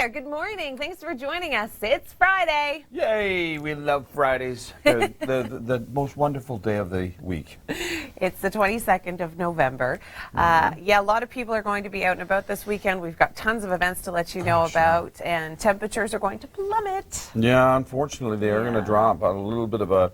there, good morning. Thanks for joining us. It's Friday. Yay, we love Fridays. They're the most wonderful day of the week. It's the 22nd of November. Yeah, a lot of people are going to be out and about this weekend. We've got tons of events to let you know about, and temperatures are going to plummet. Yeah, unfortunately, they are going to drop. A little bit of a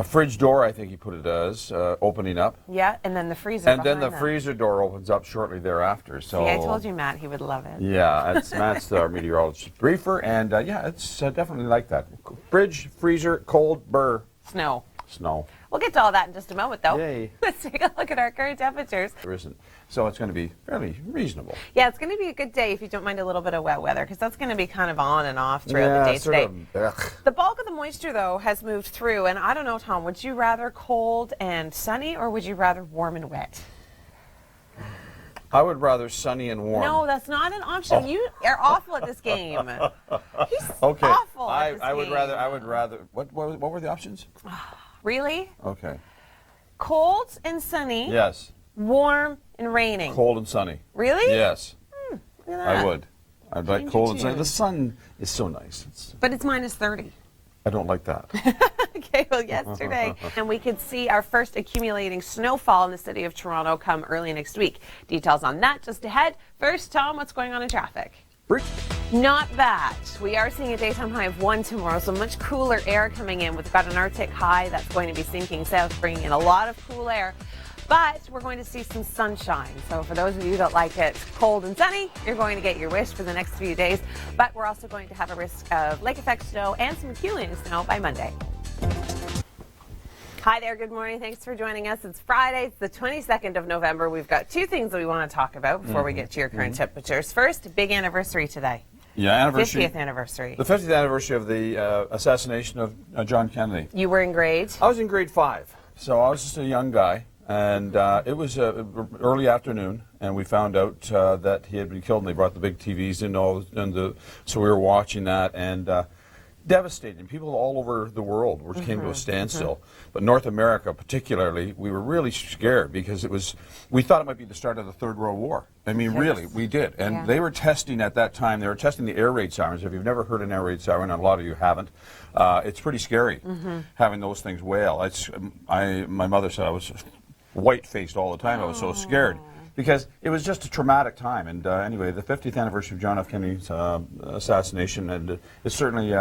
fridge door, I think he put it as, opening up. Yeah, and then the freezer And then the them. freezer door opens up shortly thereafter. So See, I told you, Matt, he would love it. Yeah, Matt's our meteorologist briefer, and yeah, it's definitely like that. Fridge, freezer, cold, burr. Snow. Snow. We'll get to all that in just a moment, though. Yay. Let's take a look at our current temperatures. There isn't. So it's going to be fairly reasonable. Yeah, it's going to be a good day if you don't mind a little bit of wet weather, because that's going to be kind of on and off throughout the day today. The bulk of the moisture, though, has moved through, and I don't know, Tom, would you rather cold and sunny, or would you rather warm and wet? I would rather sunny and warm. No, that's not an option. You are awful at this game. He's awful at this I would game. rather. What were the options? Really? Okay. Cold and sunny. Yes. Warm and raining. Cold and sunny. Really? Yes. Look at that. I would. I'd like Change cold your and sunny. tune. The sun is so nice. But it's minus 30. I don't like that. Okay, well, yesterday, and we could see our first accumulating snowfall in the city of Toronto come early next week. Details on that just ahead. First, Tom, what's going on in traffic? Not that. We are seeing a daytime high of 1 tomorrow, so much cooler air coming in. We've got an Arctic high that's going to be sinking south, bringing in a lot of cool air. But we're going to see some sunshine. So for those of you that like it cold and sunny, you're going to get your wish for the next few days. But we're also going to have a risk of lake effect snow and some accumulating snow by Monday. Hi there, good morning. Thanks for joining us. It's Friday, it's the 22nd of November. We've got two things that we want to talk about before we get to your current temperatures. First, a big anniversary today. Yeah, anniversary. 50th anniversary. The 50th anniversary of the assassination of John Kennedy. You were in grade? I was in grade 5, so I was just a young guy. And it was early afternoon, and we found out that he had been killed. And they brought the big TVs in, so we were watching that, and devastating. People all over the world came to a standstill, but North America particularly, we were really scared because we thought it might be the start of the Third World War. I mean, really, we did. And they were testing at that time. They were testing the air raid sirens. If you've never heard an air raid siren, and a lot of you haven't, it's pretty scary having those things wail. My mother said I was white-faced all the time. I was so scared because it was just a traumatic time. And anyway, the 50th anniversary of John F. Kennedy's assassination, and it certainly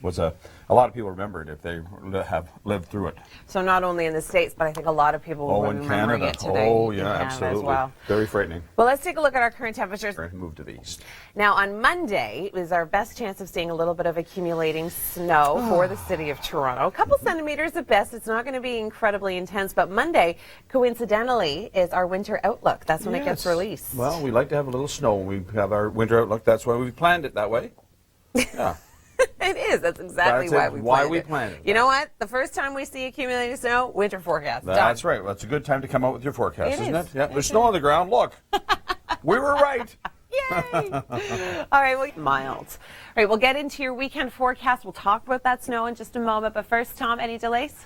was a lot of people remember it if they have lived through it. So not only in the States, but I think a lot of people will be remembering it today. Oh, yeah, in Canada absolutely. As well. Very frightening. Well, let's take a look at our current temperatures. Move to the east. Now, on Monday is our best chance of seeing a little bit of accumulating snow for the city of Toronto. A couple centimeters at best. It's not going to be incredibly intense, but Monday, coincidentally, is our winter outlook. That's when it gets released. Well, we like to have a little snow when we have our winter outlook. That's why we planned it that way. Yeah. It is. That's exactly why we planned it. You know what? The first time we see accumulating snow, winter forecast. That's right. Well, that's a good time to come out with your forecast, isn't it? Yeah. There's is. snow on the ground. Look. We were right. Yay! All right, well, mild. All right, we'll get into your weekend forecast. We'll talk about that snow in just a moment. But first, Tom, any delays?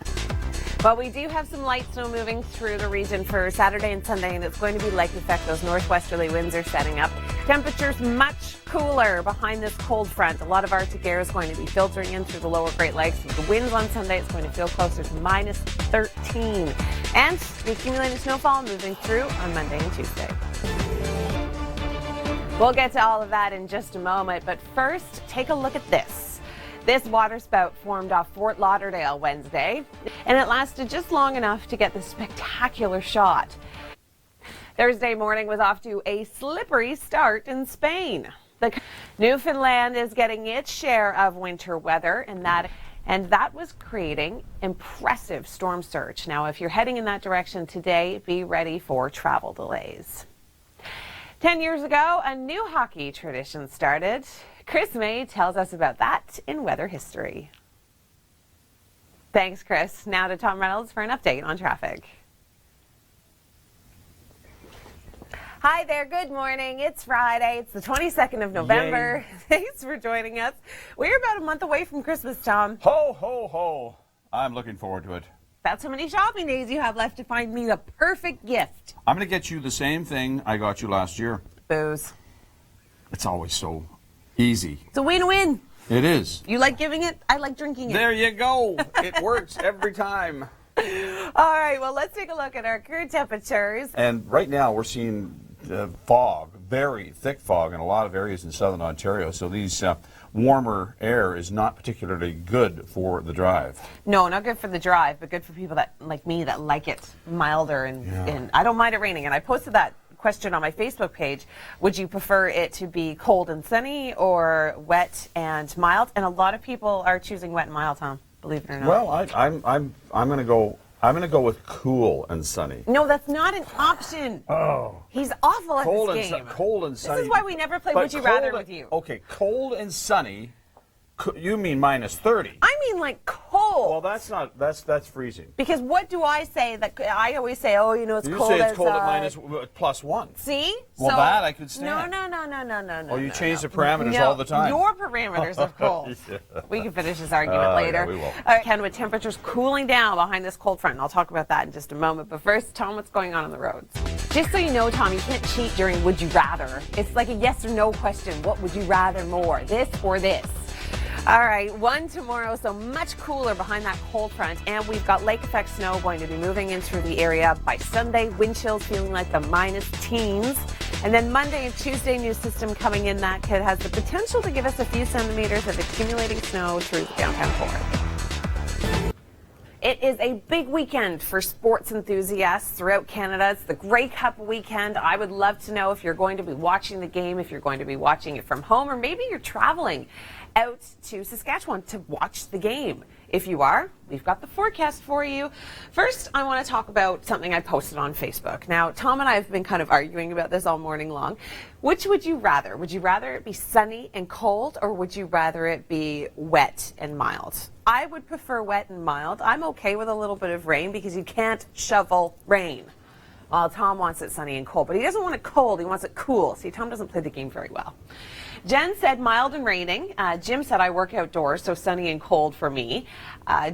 Well, we do have some light snow moving through the region for Saturday and Sunday, and it's going to be lake effect. Those northwesterly winds are setting up. Temperatures much cooler behind this cold front. A lot of Arctic air is going to be filtering in through the lower Great Lakes. With the winds on Sunday, it's going to feel closer to minus 13. And the accumulated snowfall moving through on Monday and Tuesday. We'll get to all of that in just a moment, but first, take a look at this. This waterspout formed off Fort Lauderdale Wednesday, and it lasted just long enough to get this spectacular shot. Thursday morning was off to a slippery start in Spain. Newfoundland is getting its share of winter weather, and that was creating impressive storm surge. Now, if you're heading in that direction today, be ready for travel delays. 10 years ago, a new hockey tradition started. Chris May tells us about that in weather history. Thanks, Chris. Now to Tom Reynolds for an update on traffic. Hi there, good morning. It's Friday. It's the 22nd of November. Yay. Thanks for joining us. We're about a month away from Christmas, Tom. Ho, ho, ho. I'm looking forward to it. That's how many shopping days you have left to find me the perfect gift. I'm going to get you the same thing I got you last year. Booze. It's always so Easy. It's a win-win. It is. You like giving it, I like drinking it. There you go. It works every time. All right, well, let's take a look at our current temperatures. And right now we're seeing fog, very thick fog in a lot of areas in southern Ontario. So these warmer air is not particularly good for the drive. No, not good for the drive, but good for people that like me that like it milder and I don't mind it raining. And I posted that question on my Facebook page. Would you prefer it to be cold and sunny or wet and mild? And a lot of people are choosing wet and mild, Tom. Believe it or not. Well, I'm going to go. I'm going to go with cool and sunny. No, that's not an option. Oh. He's awful at this game. Cold and sunny. This is why we never play Would You Rather with you. Okay, cold and sunny. You mean minus 30? I mean like cold. Well, that's freezing. Because what do I say? That I always say, oh, it's cold. You say it's cold at minus +1. See? Well, that I could stand. No. Oh, you change the parameters all the time. Your parameters of cold. Yeah. We can finish this argument later. Yeah, we will. All right, Ken, with temperatures cooling down behind this cold front, and I'll talk about that in just a moment. But first, Tom, what's going on the roads? Just so you know, Tom, you can't cheat during Would You Rather. It's like a yes or no question. What would you rather more, this or this? All right, 1 tomorrow, so much cooler behind that cold front, and we've got lake effect snow going to be moving in through the area by Sunday. Wind chills feeling like the minus teens. And then Monday and Tuesday, new system coming in that has the potential to give us a few centimeters of accumulating snow through the downtown core. It is a big weekend for sports enthusiasts throughout Canada. It's the Grey Cup weekend. I would love to know if you're going to be watching the game, if you're going to be watching it from home, or maybe you're traveling out to Saskatchewan to watch the game. If you are, we've got the forecast for you. First, I want to talk about something I posted on Facebook. Now, Tom and I have been kind of arguing about this all morning long. Which would you rather? Would you rather it be sunny and cold, or would you rather it be wet and mild? I would prefer wet and mild. I'm okay with a little bit of rain because you can't shovel rain. Well, Tom wants it sunny and cold, but he doesn't want it cold. He wants it cool. See, Tom doesn't play the game very well. Jen said mild and raining. Jim said I work outdoors, so sunny and cold for me.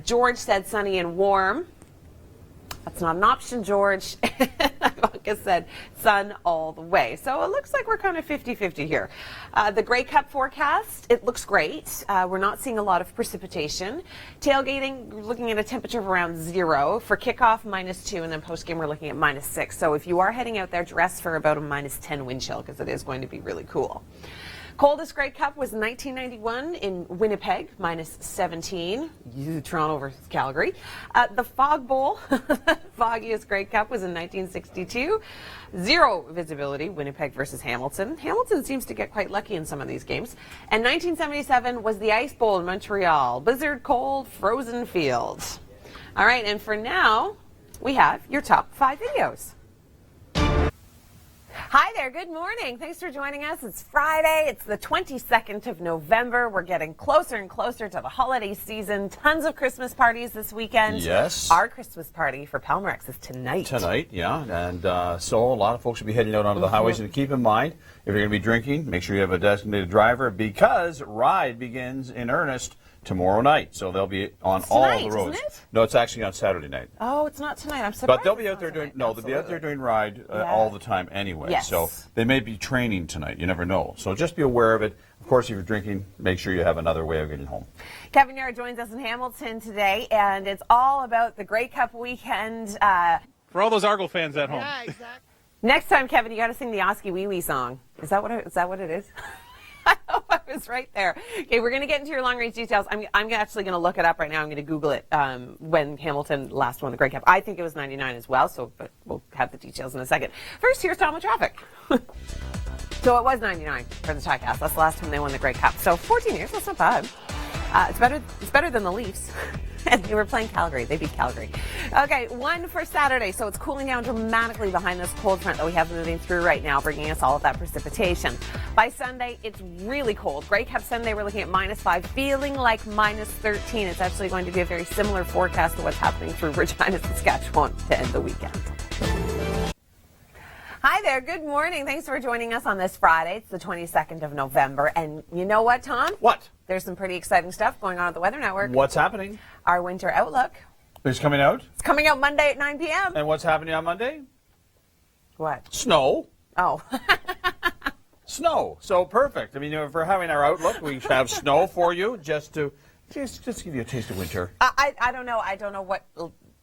George said sunny and warm. That's not an option, George. Ivanka said sun all the way. So it looks like we're kind of 50-50 here. The Grey Cup forecast, it looks great. We're not seeing a lot of precipitation. Tailgating, we're looking at a temperature of around 0. For kickoff, -2, and then postgame, we're looking at -6. So if you are heading out there, dress for about a -10 wind chill because it is going to be really cool. Coldest Grey Cup was 1991 in Winnipeg, -17. Toronto versus Calgary. The Fog Bowl, foggiest Grey Cup, was in 1962. 0 visibility, Winnipeg versus Hamilton. Hamilton seems to get quite lucky in some of these games. And 1977 was the Ice Bowl in Montreal. Blizzard, cold, frozen fields. All right, and for now, we have your top 5 videos. Hi there, good morning. Thanks for joining us. It's Friday. It's the 22nd of November. We're getting closer and closer to the holiday season. Tons of Christmas parties this weekend. Yes. Our Christmas party for Palmerex is tonight. Tonight, yeah. And so a lot of folks will be heading out onto the highways. And keep in mind, if you're going to be drinking, make sure you have a designated driver because Ride begins in earnest tomorrow night. So they'll be on all the roads. Isn't it? No, it's actually on Saturday night. Oh, it's not tonight. I'm surprised. But they'll be out there doing they'll be out there doing Ride all the time anyway. Yes. So they may be training tonight. You never know. So just be aware of it. Of course, if you're drinking, make sure you have another way of getting home. Kevin Yard joins us in Hamilton today, and it's all about the Grey Cup weekend. For all those Argo fans at home. Yeah, exactly. Next time, Kevin, you got to sing the Oski Wee Wee song. Is that what it is? I know, I was right there. Okay, we're going to get into your long-range details. I'm actually going to look it up right now. I'm going to Google it when Hamilton last won the Grey Cup. I think it was 99 as well, but we'll have the details in a second. First, here's Tom with traffic. So it was 99 for the Ticats. That's the last time they won the Grey Cup. So 14 years, that's not bad. It's better than the Leafs. And they were playing Calgary. They beat Calgary. Okay, 1 for Saturday. So it's cooling down dramatically behind this cold front that we have moving through right now, bringing us all of that precipitation. By Sunday, it's really cold. Grey Cup Sunday, we're looking at -5, feeling like -13. It's actually going to be a very similar forecast to what's happening through Regina, Saskatchewan to end the weekend. Hi there. Good morning. Thanks for joining us on this Friday. It's the 22nd of November. And you know what, Tom? What? There's some pretty exciting stuff going on at the Weather Network. What's happening? Our winter outlook. It's coming out? It's coming out Monday at 9 p.m. And what's happening on Monday? What? Snow. Oh. Snow. So perfect. I mean, if we're having our outlook, we have snow for you just to give you a taste of winter. I don't know. I don't know what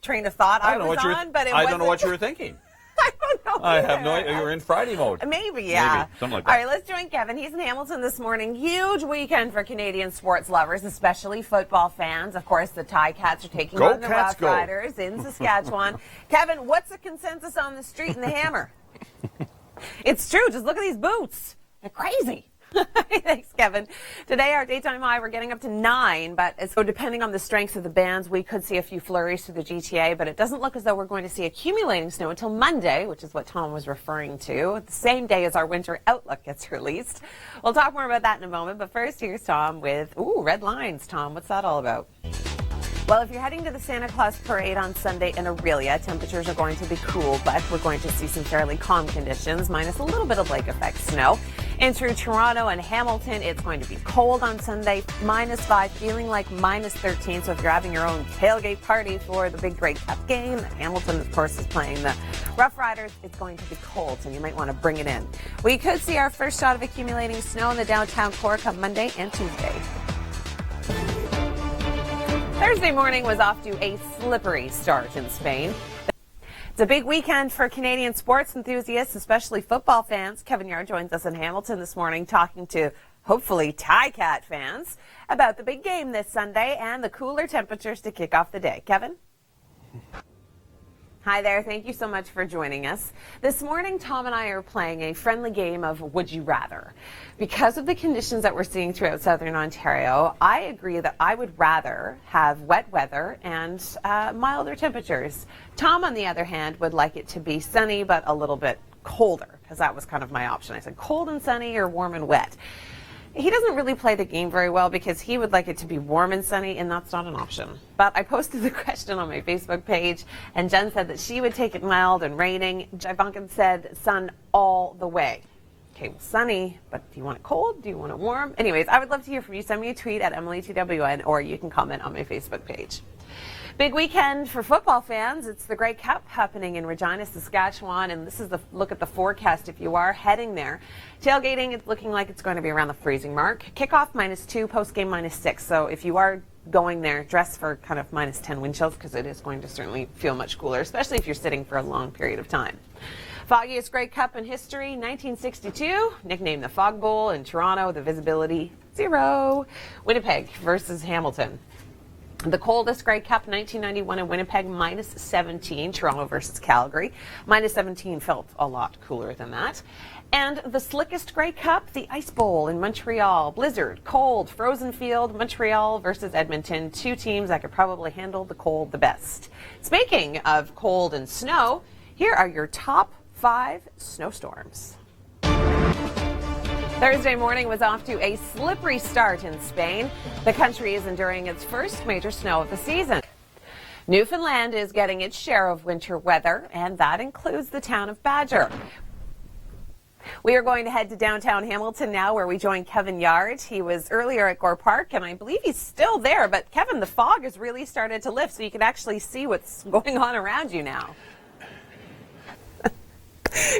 train of thought I was on, but I don't know what you were thinking. I don't know. I have no idea. You were in Friday mode. Maybe, yeah. Maybe, something like that. All right, let's join Kevin. He's in Hamilton this morning. Huge weekend for Canadian sports lovers, especially football fans. Of course, the Ticats are taking on the Rough Riders in Saskatchewan. Kevin, what's the consensus on the street in the Hammer? It's true. Just look at these boots. They're crazy. Thanks, Kevin. Today, our daytime high, we're getting up to 9, but so depending on the strengths of the bands, we could see a few flurries through the GTA, but it doesn't look as though we're going to see accumulating snow until Monday, which is what Tom was referring to, the same day as our winter outlook gets released. We'll talk more about that in a moment, but first, here's Tom with, red lines. Tom, what's that all about? Well, if you're heading to the Santa Claus Parade on Sunday in Aurelia, temperatures are going to be cool, but we're going to see some fairly calm conditions, minus a little bit of lake effect snow. In through Toronto and Hamilton, it's going to be cold on Sunday, -5, feeling like -13. So if you're having your own tailgate party for the big Grey Cup game, Hamilton, of course, is playing the Rough Riders, it's going to be cold, so you might want to bring it in. We could see our first shot of accumulating snow in the downtown core come Monday and Tuesday. Thursday morning was off to a slippery start in Spain. It's a big weekend for Canadian sports enthusiasts, especially football fans. Kevin Yard joins us in Hamilton this morning talking to, hopefully, Ticat fans about the big game this Sunday and the cooler temperatures to kick off the day. Kevin? Hi there. Thank you so much for joining us. This morning, Tom and I are playing a friendly game of Would You Rather. Because of the conditions that we're seeing throughout southern Ontario, I agree that I would rather have wet weather and milder temperatures. Tom, on the other hand, would like it to be sunny but a little bit colder, because that was kind of my option. I said cold and sunny or warm and wet. He doesn't really play the game very well because he would like it to be warm and sunny, and that's not an option. But I posted the question on my Facebook page, and Jen said that she would take it mild and raining. Ivanka said sun all the way. Okay, well, sunny, but do you want it cold? Do you want it warm? Anyways, I would love to hear from you. Send me a tweet at EmilyTWN, or you can comment on my Facebook page. Big weekend for football fans. It's the Grey Cup happening in Regina, Saskatchewan, and this is the look at the forecast if you are heading there. Tailgating, it's looking like it's going to be around the freezing mark. Kickoff -2, postgame -6. So if you are going there, dress for kind of -10 wind chills because it is going to certainly feel much cooler, especially if you're sitting for a long period of time. Foggiest Grey Cup in history, 1962, nicknamed the Fog Bowl in Toronto, the visibility 0. Winnipeg versus Hamilton. The coldest Grey Cup, 1991 in Winnipeg, -17. Toronto versus Calgary. -17 felt a lot cooler than that. And the slickest Grey Cup, the Ice Bowl in Montreal. Blizzard, cold, frozen field, Montreal versus Edmonton. Two teams that could probably handle the cold the best. Speaking of cold and snow, here are your top 5 snowstorms. Thursday morning was off to a slippery start in Spain. The country is enduring its first major snow of the season. Newfoundland is getting its share of winter weather, and that includes the town of Badger. We are going to head to downtown Hamilton now, where we join Kevin Yard. He was earlier at Gore Park, and I believe he's still there. But Kevin, the fog has really started to lift, so you can actually see what's going on around you now.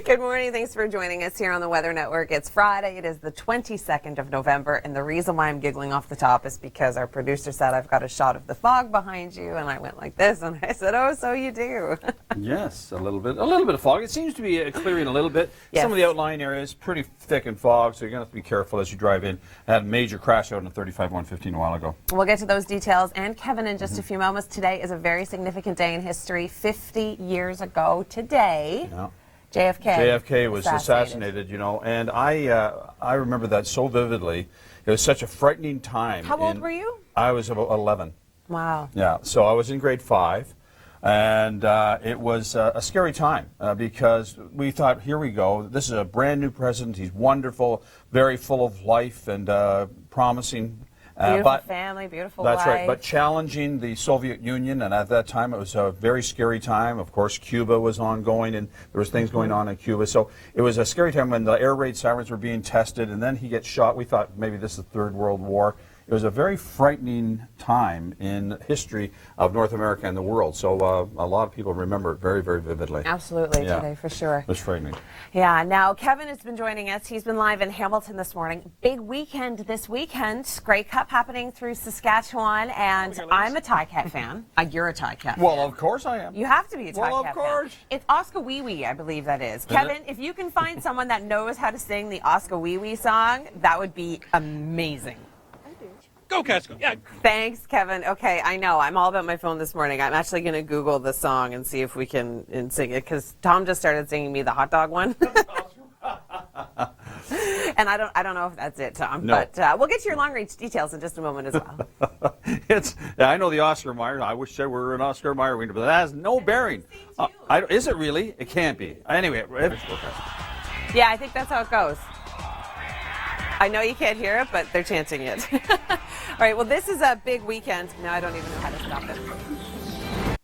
Good morning. Thanks for joining us here on the Weather Network. It's Friday. It is the 22nd of November. And the reason why I'm giggling off the top is because our producer said, I've got a shot of the fog behind you. And I went like this. And I said, oh, so you do. Yes, a little bit of fog. It seems to be clearing a little bit. Yes. Some of the outlying areas pretty thick in fog, so you're going to have to be careful as you drive in. I had a major crash out on 35-115 a while ago. We'll get to those details and Kevin in just a few moments. Today is a very significant day in history. 50 years ago today. Yeah. JFK was assassinated, you know, and I remember that so vividly. It was such a frightening time. How old were you? I was about 11. Wow. Yeah, so I was in grade 5, and it was a scary time because we thought, here we go, this is a brand new president, he's wonderful, very full of life and promising. Beautiful family, beautiful That's wife. right, but challenging the Soviet Union, and at that time it was a very scary time. Of course, Cuba was ongoing, and there was things going on in Cuba. So it was a scary time when the air raid sirens were being tested, and then he gets shot. We thought maybe this is the Third World War. it was a very frightening time in history of North America and the world. So a lot of people remember it very, very vividly. Absolutely, today for sure. It was frightening. Yeah, now Kevin has been joining us. He's been live in Hamilton this morning. Big weekend this weekend. Grey Cup happening through Saskatchewan, and I'm a Ticats fan. You're a Ticats fan. Well, of course I am. You have to be a Ticats fan. Well, of course. It's Oscar Wee Wee, I believe that is. Kevin, if you can find someone that knows how to sing the Oscar Wee Wee song, that would be amazing. Go, Cats, go. Yeah. Thanks, Kevin. Okay, I know. I'm all about my phone this morning. I'm actually going to Google the song and see if we can sing it, because Tom just started singing me the hot dog one. And I don't know if that's it, Tom. No. But we'll get to your long-range details in just a moment as well. I know the Oscar Mayer. I wish there were an Oscar Mayer winner, but that has no bearing. Is it really? It can't be. Anyway, Yeah, I think that's how it goes. I know you can't hear it, but they're chanting it. All right, well, this is a big weekend. Now I don't even know how to stop it.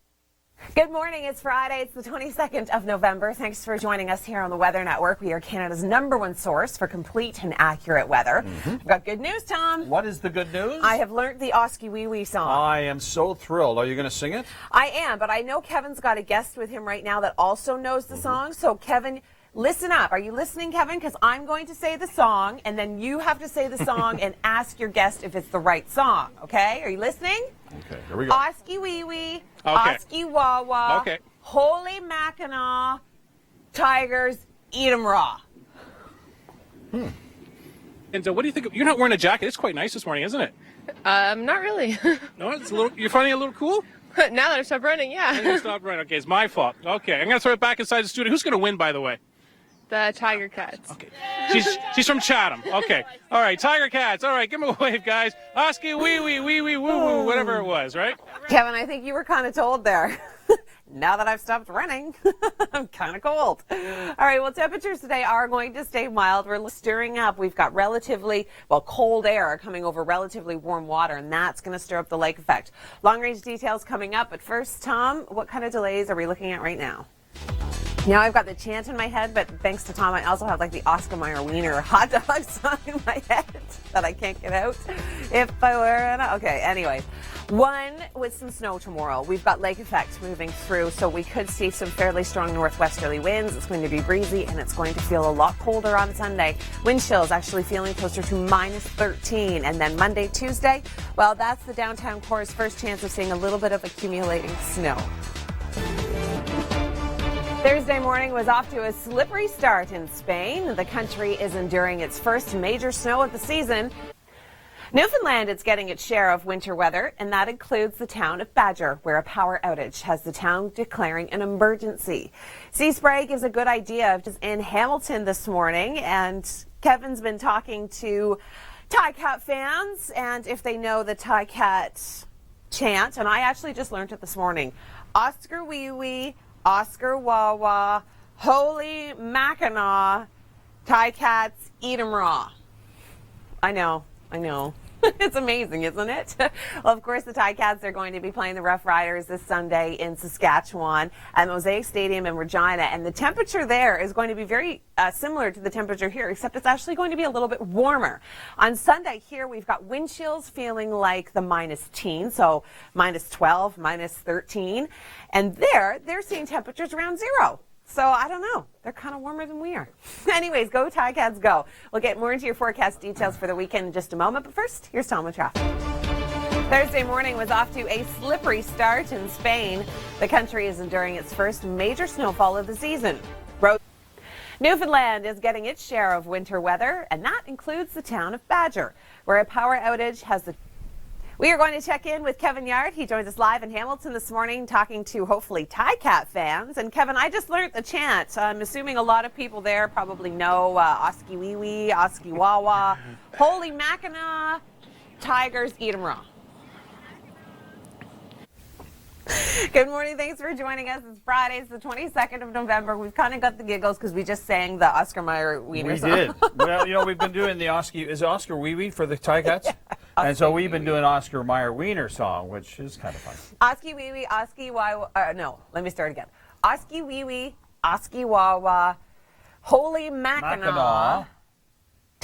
Good morning. It's Friday. It's the 22nd of November. Thanks for joining us here on the Weather Network. We are Canada's #1 source for complete and accurate weather. I've got good news, Tom. What is the good news? I have learned the Oscar Wee Wee song. I am so thrilled. Are you going to sing it? I am, but I know Kevin's got a guest with him right now that also knows the song. So, Kevin, listen up. Are you listening, Kevin? Because I'm going to say the song, and then you have to say the song and ask your guest if it's the right song. Okay? Are you listening? Okay, here we go. Osky Wee Wee, Okay. Osky Wawa, Okay. Holy Mackinaw, Tigers, eat 'em raw. And what do you think? You're not wearing a jacket. It's quite nice this morning, isn't it? Not really. No, it's a little. You're finding it a little cool. Now that I stopped running, I'm yeah. gonna stop right. Okay, it's my fault. Okay, I'm gonna throw it back inside the studio. Who's gonna win, by the way? The Tiger Cats. Okay. She's from Chatham. Okay. All right, Tiger Cats. All right, give them a wave, guys. Osky wee wee wee wee woo woo, whatever it was, right? Kevin, I think you were kind of told there. Now that I've stopped running, I'm kind of cold. All right, well, temperatures today are going to stay mild. We're stirring up. We've got relatively, cold air coming over relatively warm water, and that's going to stir up the lake effect. Long-range details coming up, but first, Tom, what kind of delays are we looking at right now? Now I've got the chant in my head, but thanks to Tom, I also have like the Oscar Mayer Wiener hot dog song in my head that I can't get out. If I were, okay, anyway. One with some snow tomorrow. We've got lake effect moving through, so we could see some fairly strong northwesterly winds. It's going to be breezy, and it's going to feel a lot colder on Sunday. Wind chills actually feeling closer to -13. And then Monday, Tuesday, well, that's the downtown core's first chance of seeing a little bit of accumulating snow. Thursday morning was off to a slippery start in Spain. The country is enduring its first major snow of the season. Newfoundland is getting its share of winter weather, and that includes the town of Badger, where a power outage has the town declaring an emergency. Sea spray gives a good idea of just in Hamilton this morning, and Kevin's been talking to Ticats fans, and if they know the Ticats chant, and I actually just learned it this morning. Oscar Wee Wee, Oscar Wawa, Holy Mackinaw, Ticats, eat 'em raw. I know. It's amazing, isn't it? Well, of course, the Ticats are going to be playing the Rough Riders this Sunday in Saskatchewan at Mosaic Stadium in Regina, and the temperature there is going to be very similar to the temperature here, except it's actually going to be a little bit warmer. On Sunday here, we've got wind chills feeling like the -10, so -12, -13, and they're seeing temperatures around 0. So I don't know. They're kind of warmer than we are. Anyways, go Ticats, go. We'll get more into your forecast details for the weekend in just a moment. But first, here's Tom with traffic. Thursday morning was off to a slippery start in Spain. The country is enduring its first major snowfall of the season. Newfoundland is getting its share of winter weather, and that includes the town of Badger, where a power outage has the... We are going to check in with Kevin Yard. He joins us live in Hamilton this morning talking to hopefully Ticat fans. And Kevin, I just learned the chant. I'm assuming a lot of people there probably know Osky Wee Wee, Osky Wawa, Holy Mackinaw, Tigers, eat 'em raw. Good morning. Thanks for joining us. It's Friday. It's the 22nd of November. We've kind of got the giggles because we just sang the Oscar Mayer Wiener song. We did. Well, we've been doing the Oscar Wee Wee for the Ticats? Yeah. And so we've been doing Oscar Mayer Wiener song, which is kind of fun. Osky Wee Wee, Osky Wawa. No, let me start again. Osky Wee Wee, Osky Wawa, Holy Mackinaw,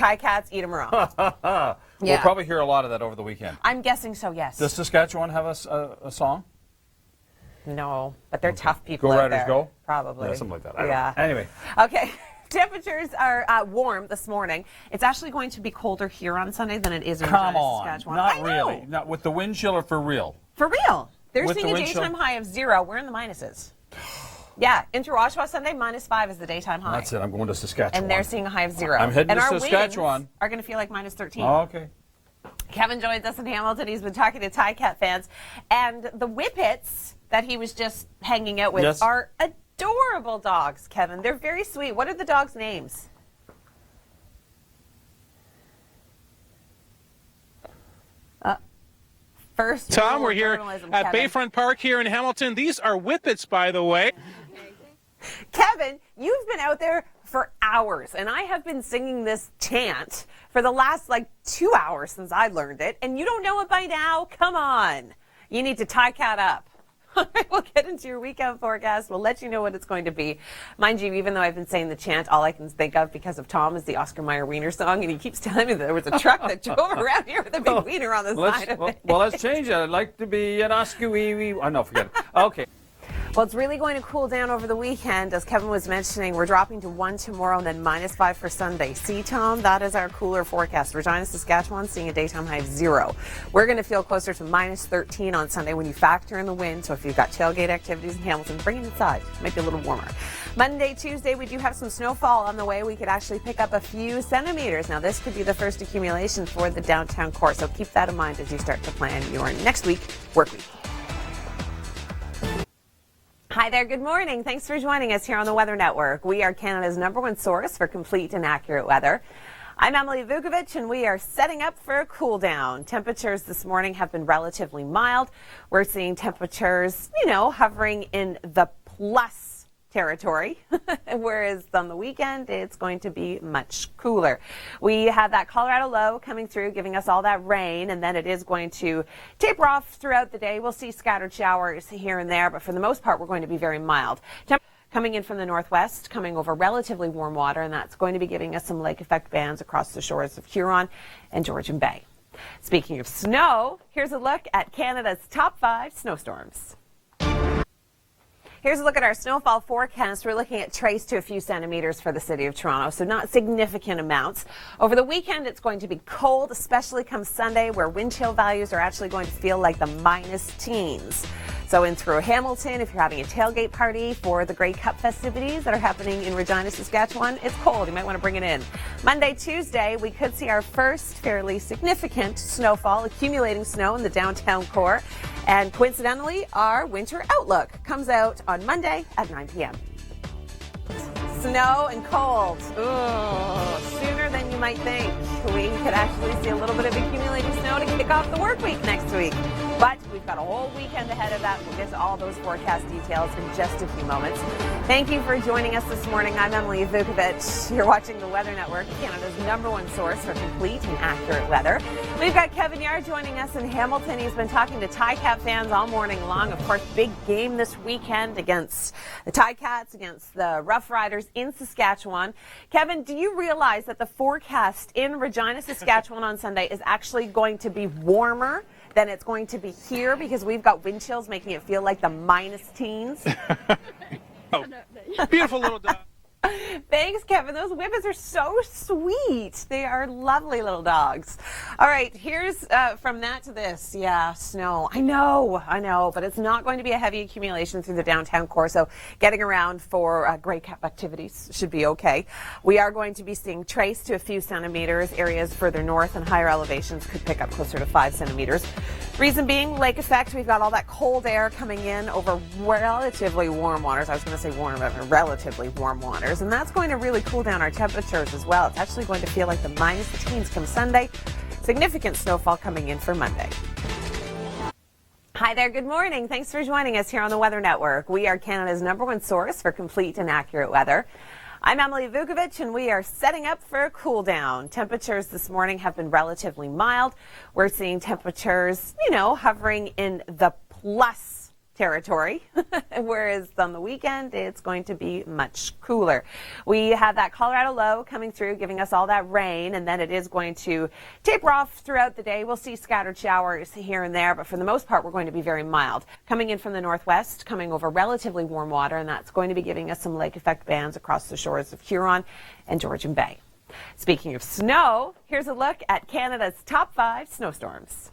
Ticats, eat them raw. We'll probably hear a lot of that over the weekend. I'm guessing so, yes. Does Saskatchewan have a song? No, but they're tough people Go out Riders there. Go? Probably. Yeah, something like that. I don't know. Anyway. Okay. Temperatures are warm this morning. It's actually going to be colder here on Sunday than it is in Come Regina, on. Saskatchewan. Not I know. really. Not with the wind chill or for real? For real. They're With seeing the a wind chill? daytime high of 0. We're in the minuses. Yeah, into Oshawa Sunday, -5 is the daytime high. That's it. I'm going to Saskatchewan. And they're seeing a high of 0. I'm heading and to our Saskatchewan. winds are going to feel like -13. Oh, okay. Kevin joins us in Hamilton. He's been talking to Ticat fans. And the Whippets that he was just hanging out with are adorable dogs, Kevin. They're very sweet. What are the dogs' names? First, Tom, we're here at Bayfront Park here in Hamilton. These are Whippets, by the way. Kevin, you've been out there for hours, and I have been singing this chant for the last, 2 hours since I learned it, and you don't know it by now? Come on. You need to Ticat up. All right, we'll get into your weekend forecast. We'll let you know what it's going to be. Mind you, even though I've been saying the chant, all I can think of because of Tom is the Oscar Mayer Wiener song, and he keeps telling me that there was a truck that drove around here with a big wiener on the side of it. Well, let's change it. I'd like to be an Oscar wee. Oh, no, forget it. Okay. Well, it's really going to cool down over the weekend. As Kevin was mentioning, we're dropping to 1 tomorrow and then -5 for Sunday. See, Tom, that is our cooler forecast. Regina, Saskatchewan, seeing a daytime high of 0. We're going to feel closer to -13 on Sunday when you factor in the wind. So if you've got tailgate activities in Hamilton, bring it inside. Might be a little warmer. Monday, Tuesday, we do have some snowfall on the way. We could actually pick up a few centimeters. Now, this could be the first accumulation for the downtown core. So keep that in mind as you start to plan your next week, work week. Hi there, good morning. Thanks for joining us here on the Weather Network. We are Canada's #1 source for complete and accurate weather. I'm Emily Vukovic, and we are setting up for a cool down. Temperatures this morning have been relatively mild. We're seeing temperatures, hovering in the plus territory, whereas on the weekend it's going to be much cooler. We have that Colorado low coming through, giving us all that rain, and then it is going to taper off throughout the day. We'll see scattered showers here and there, but for the most part we're going to be very mild. Coming in from the northwest, coming over relatively warm water, and that's going to be giving us some lake effect bands across the shores of Huron and Georgian Bay. Speaking of snow, here's a look at Canada's top 5 snowstorms. Here's a look at our snowfall forecast. We're looking at trace to a few centimeters for the city of Toronto, so not significant amounts. Over the weekend, it's going to be cold, especially come Sunday, where wind chill values are actually going to feel like the -teens. So in through Hamilton, if you're having a tailgate party for the Grey Cup festivities that are happening in Regina, Saskatchewan, it's cold. You might want to bring it in. Monday, Tuesday, we could see our first fairly significant snowfall, accumulating snow in the downtown core. And coincidentally, our winter outlook comes out on Monday at 9 p.m. Snow and cold. Ooh, sooner than you might think. We could actually see a little bit of accumulating snow to kick off the work week next week. But we've got a whole weekend ahead of that. We'll get to all those forecast details in just a few moments. Thank you for joining us this morning. I'm Emily Vukovic. You're watching the Weather Network, Canada's #1 source for complete and accurate weather. We've got Kevin Yard joining us in Hamilton. He's been talking to Ticats fans all morning long. Of course, big game this weekend against the Ticats, against the Rough Riders in Saskatchewan. Kevin, do you realize that the forecast in Regina, Saskatchewan on Sunday is actually going to be warmer than it's going to be here because we've got wind chills making it feel like the -teens? Oh, beautiful little dog. Thanks, Kevin. Those Whippets are so sweet. They are lovely little dogs. All right, here's from that to this. Yeah, snow. I know, but it's not going to be a heavy accumulation through the downtown core, so getting around for Grey Cup activities should be okay. We are going to be seeing trace to a few centimeters. Areas further north and higher elevations could pick up closer to 5 centimeters. Reason being, lake effect. We've got all that cold air coming in over relatively warm waters. I was going to say warm, but relatively warm waters. And that's going to really cool down our temperatures as well. It's actually going to feel like the -teens come Sunday. Significant snowfall coming in for Monday. Hi there, good morning. Thanks for joining us here on the Weather Network. We are Canada's #1 source for complete and accurate weather. I'm Emily Vukovic, and we are setting up for a cool down. Temperatures this morning have been relatively mild. We're seeing temperatures, hovering in the plus territory, whereas on the weekend it's going to be much cooler. We have that Colorado low coming through, giving us all that rain, and then it is going to taper off throughout the day. We'll see scattered showers here and there, but for the most part we're going to be very mild. Coming in from the northwest, coming over relatively warm water, and that's going to be giving us some lake effect bands across the shores of Huron and Georgian Bay. Speaking of snow, here's a look at Canada's top 5 snowstorms.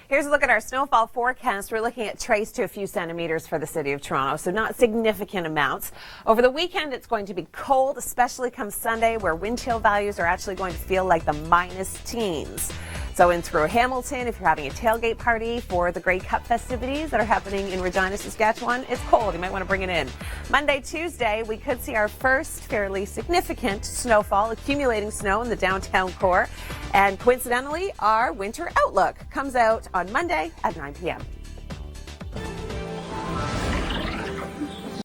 Here's a look at our snowfall forecast. We're looking at trace to a few centimeters for the city of Toronto, so not significant amounts. Over the weekend, it's going to be cold, especially come Sunday, where wind chill values are actually going to feel like the minus teens. So in through Hamilton, if you're having a tailgate party for the Grey Cup festivities that are happening in Regina, Saskatchewan, it's cold. You might want to bring it in. Monday, Tuesday, we could see our first fairly significant snowfall, accumulating snow in the downtown core. And coincidentally, our winter outlook comes out on Monday at 9 p.m.